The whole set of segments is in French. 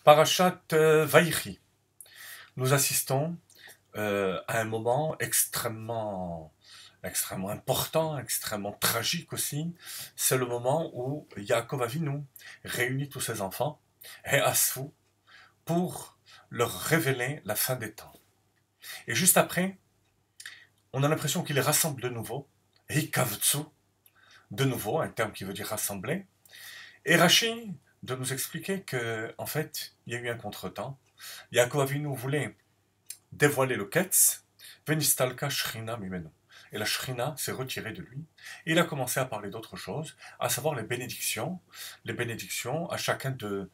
Parashat Vaïchi. Nous assistons à un moment extrêmement important, extrêmement tragique aussi. C'est le moment où Yaakov Avinu réunit tous ses enfants et Asfou pour leur révéler la fin des temps. Et juste après, on a l'impression qu'il les rassemble de nouveau, Hikavtsu, de nouveau, un terme qui veut dire rassembler. Et Rashi de nous expliquer que, en fait, il y a eu un contretemps. Yaakov Avinu voulait dévoiler le Ketz, Venistalka Shrina Mimenu. Et la Shrina s'est retirée de lui. Et il a commencé à parler d'autre chose, à savoir les bénédictions à chacun de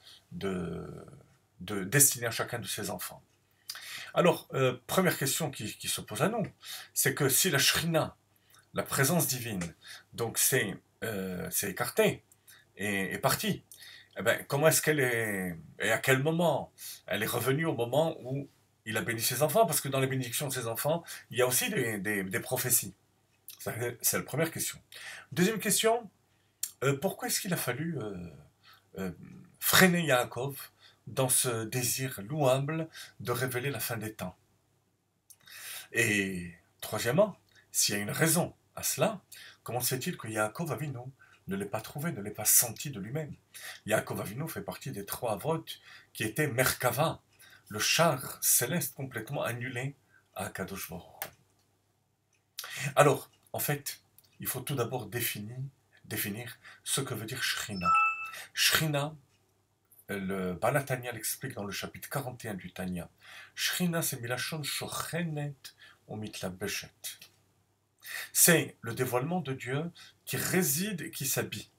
destinées à chacun de ses enfants. Alors, première question qui se pose à nous, c'est que si la Shrina, la présence divine, donc c'est écarté et parti, eh ben, comment est-ce qu'elle est, et à quel moment elle est revenue au moment où il a béni ses enfants, parce que dans les bénédictions de ses enfants, il y a aussi des prophéties. C'est la première question. Deuxième question, pourquoi est-ce qu'il a fallu euh, freiner Yaakov dans ce désir louable de révéler la fin des temps? Et troisièmement, s'il y a une raison à cela, comment se fait-il que Yaakov Avinu ne l'ait pas trouvé, ne l'ait pas senti de lui-même? Yaakov Avinu fait partie des trois Avot qui étaient Merkava, le char céleste complètement annulé à Kadosh Baruch Hu. Alors, en fait, il faut tout d'abord définir ce que veut dire Shrina. Shrina, le Balatania l'explique dans le chapitre 41 du Tanya. Shrina, c'est Milachon Shochenet ou Mitlabeshet. C'est le dévoilement de Dieu qui réside et qui s'habille.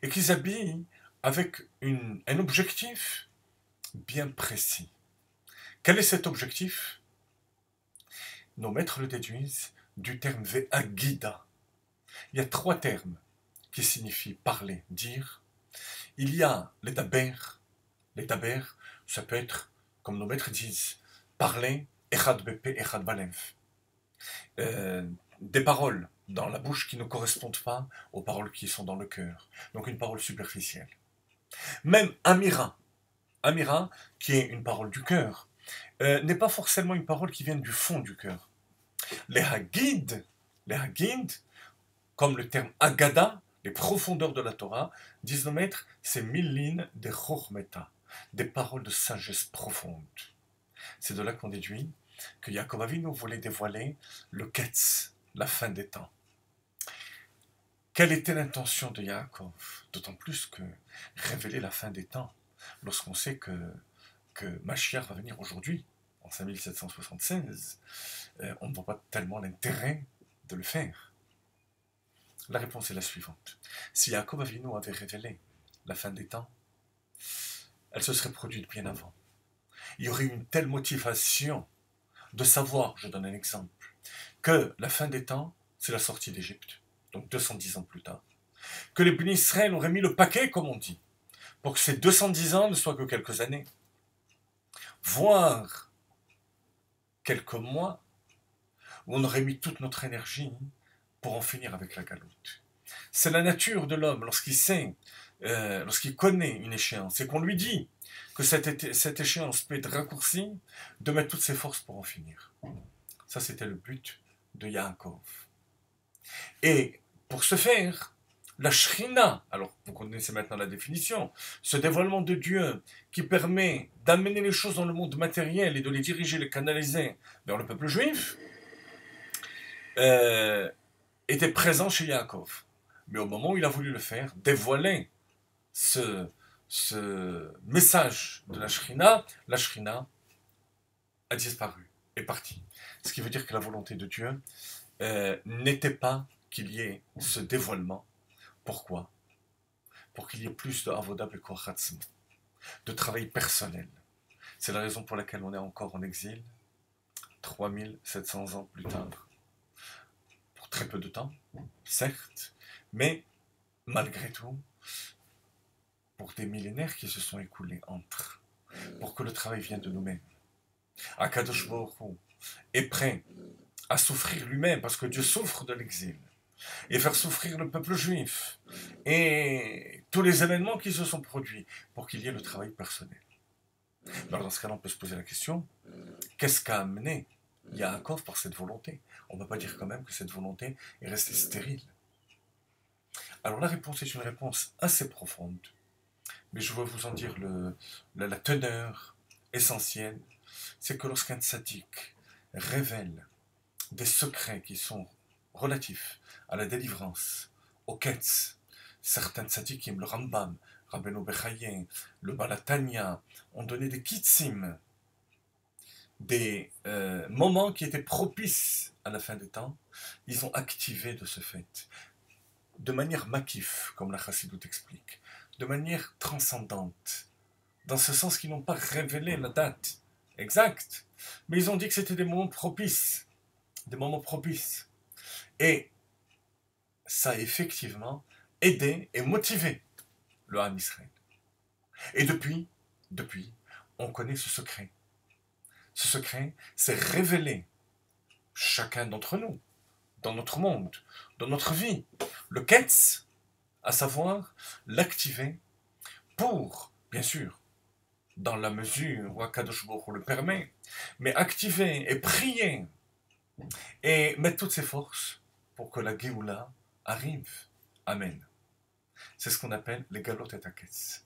Et qui s'habille avec un objectif bien précis. Quel est cet objectif? Nos maîtres le déduisent du terme Ve'agida. Il y a trois termes qui signifient parler, dire. Il y a les daber. Les daber, ça peut être, comme nos maîtres disent, parler, echad bepe, echad balev. Des paroles dans la bouche qui ne correspondent pas aux paroles qui sont dans le cœur. Donc une parole superficielle. Même Amira, qui est une parole du cœur, n'est pas forcément une parole qui vient du fond du cœur. Les Hagid, comme le terme Agada, les profondeurs de la Torah, disent nos maîtres, c'est Milin de Chormeta, des paroles de sagesse profonde. C'est de là qu'on déduit que Yaakov Avinu voulait dévoiler le Ketz, la fin des temps. Quelle était l'intention de Yaakov? D'autant plus que révéler la fin des temps, lorsqu'on sait que Mashiach va venir aujourd'hui, en 5776, on ne voit pas tellement l'intérêt de le faire. La réponse est la suivante. Si Yaakov Avinu avait révélé la fin des temps, elle se serait produite bien avant. Il y aurait eu une telle motivation de savoir, je donne un exemple, que la fin des temps, c'est la sortie d'Égypte, donc 210 ans plus tard, que les bénis Israël auraient mis le paquet, comme on dit, pour que ces 210 ans ne soient que quelques années, voire quelques mois, où on aurait mis toute notre énergie pour en finir avec la galoute. C'est la nature de l'homme, lorsqu'il connaît une échéance, et qu'on lui dit que cette échéance peut être raccourcie, de mettre toutes ses forces pour en finir. Ça, c'était le but de Yaakov. Et pour ce faire, la Shrina, alors vous connaissez maintenant la définition, ce dévoilement de Dieu qui permet d'amener les choses dans le monde matériel et de les diriger, les canaliser vers le peuple juif, était présent chez Yaakov. Mais au moment où il a voulu le faire, dévoiler ce message de la Shrina a disparu, est partie. Ce qui veut dire que la volonté de Dieu n'était pas qu'il y ait ce dévoilement. Pourquoi? Pour qu'il y ait plus de avodah bekoratzma, de travail personnel. C'est la raison pour laquelle on est encore en exil, 3700 ans plus tard. Pour très peu de temps, certes, mais malgré tout, pour des millénaires qui se sont écoulés entre, pour que le travail vienne de nous-mêmes. Akadosh Baruch Hu est prêt à souffrir lui-même, parce que Dieu souffre de l'exil, et faire souffrir le peuple juif, et tous les événements qui se sont produits pour qu'il y ait le travail personnel. Alors dans ce cas-là, on peut se poser la question, qu'est-ce qu'a amené Yaakov par cette volonté? On ne peut pas dire quand même que cette volonté est restée stérile. Alors la réponse est une réponse assez profonde, mais je vais vous en dire la teneur essentielle, c'est que lorsqu'un tzaddik révèle des secrets qui sont relatifs à la délivrance, au ketz, certains tzaddikim, le Rambam, Rabbeinu Bechaye, le Balatania, ont donné des kitsim, des moments qui étaient propices à la fin des temps, ils ont activé de ce fait, de manière makif, comme la Chassidoute explique, de manière transcendante, dans ce sens qu'ils n'ont pas révélé la date exacte, mais ils ont dit que c'était des moments propices, et ça a effectivement aidé et motivé le Ham Israël. Et depuis, on connaît ce secret. Ce secret s'est révélé chacun d'entre nous, dans notre monde, dans notre vie. Le Ketz, à savoir l'activer pour, bien sûr, dans la mesure où Akadosh Baruch Hu le permet, mais activer et prier et mettre toutes ses forces pour que la Géoula arrive. Amen. C'est ce qu'on appelle les Galot et Aketz.